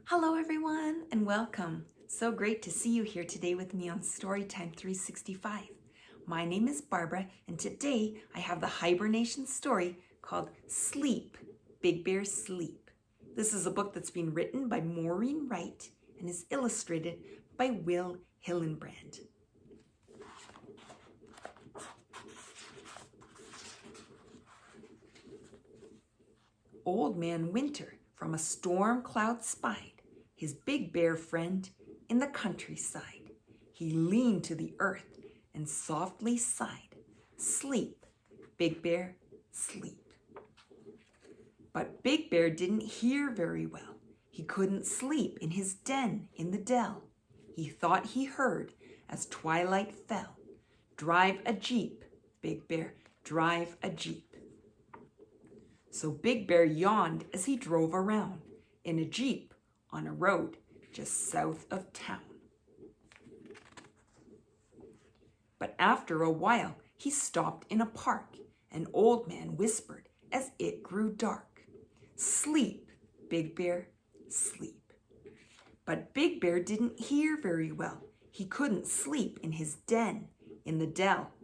Hello everyone and welcome. So great to see you here today with me on Storytime 365. My name is Barbara and today I have the hibernation story called Sleep, Big Bear Sleep. This is a book that's been written by Maureen Wright and is illustrated by Will Hillenbrand. Old Man Winter from a storm cloud spied his big bear friend in the countryside. He leaned to the earth and softly sighed, "Sleep, Big Bear, sleep." But Big Bear didn't hear very well. He couldn't sleep in his den in the dell. He thought he heard, as twilight fell, "Drive a jeep, Big Bear, drive a jeep." So Big Bear yawned as he drove around in a jeep on a road just south of town. But after a while, he stopped in a park. An old man whispered as it grew dark, "Sleep, Big Bear, sleep." But Big Bear didn't hear very well. He couldn't sleep in his den in the dell.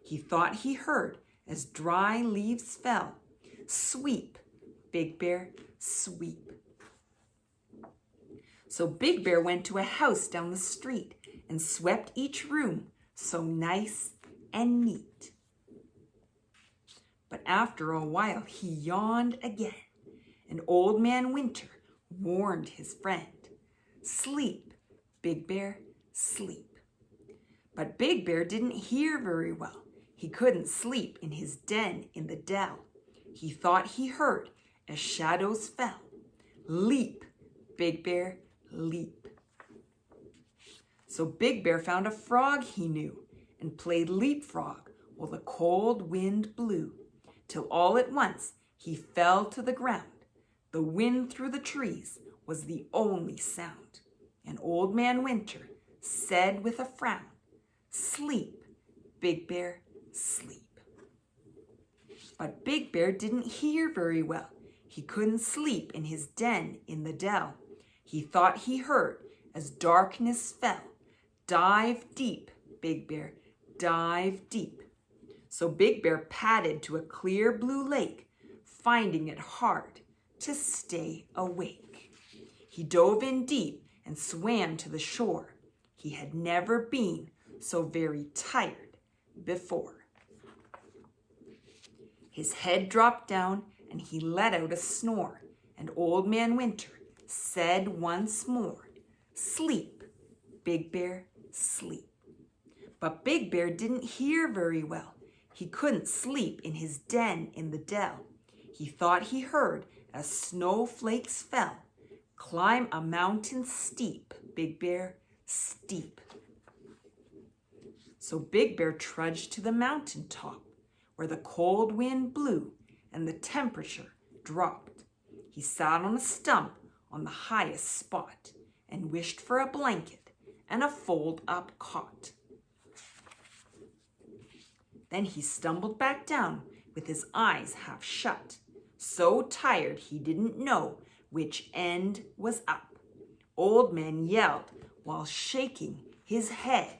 He thought he heard, as dry leaves fell, "Sweep, Big Bear, sweep." So Big Bear went to a house down the street and swept each room so nice and neat. But after a while he yawned again, and Old Man Winter warned his friend, "Sleep, Big Bear, sleep." But Big Bear didn't hear very well. He couldn't sleep in his den in the dell. He thought he heard, as shadows fell, "Leap, Big Bear, leap." So Big Bear found a frog he knew and played leapfrog while the cold wind blew, till all at once he fell to the ground. The wind through the trees was the only sound, and Old Man Winter said with a frown, "Sleep, Big Bear, sleep." But Big Bear didn't hear very well. He couldn't sleep in his den in the dell. He thought he heard, as darkness fell, "Dive deep, Big Bear, dive deep." So Big Bear padded to a clear blue lake, finding it hard to stay awake. He dove in deep and swam to the shore. He had never been so very tired before. His head dropped down and he let out a snore, and Old Man Winter said once more, "Sleep, Big Bear, sleep." But Big Bear didn't hear very well. He couldn't sleep in his den in the dell. He thought he heard, as snowflakes fell, "Climb a mountain steep, Big Bear, steep." So Big Bear trudged to the mountain top, where the cold wind blew and the temperature dropped. He sat on a stump on the highest spot and wished for a blanket and a fold-up cot. Then he stumbled back down with his eyes half shut, so tired he didn't know which end was up. Old Man yelled while shaking his head,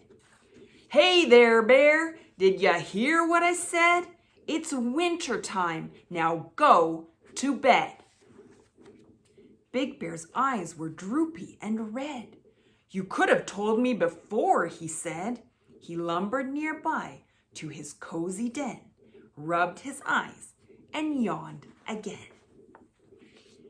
"Hey there, Bear, did ya hear what I said? It's winter time, now go to bed." Big Bear's eyes were droopy and red. "You could have told me before," he said. He lumbered nearby to his cozy den, rubbed his eyes, and yawned again.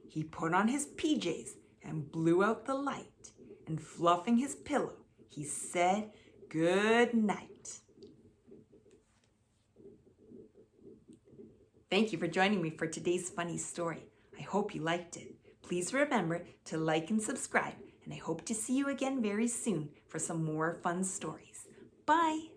He put on his PJs and blew out the light, and fluffing his pillow, he said good night. Thank you for joining me for today's funny story. I hope you liked it. Please remember to like and subscribe, and I hope to see you again very soon for some more fun stories. Bye!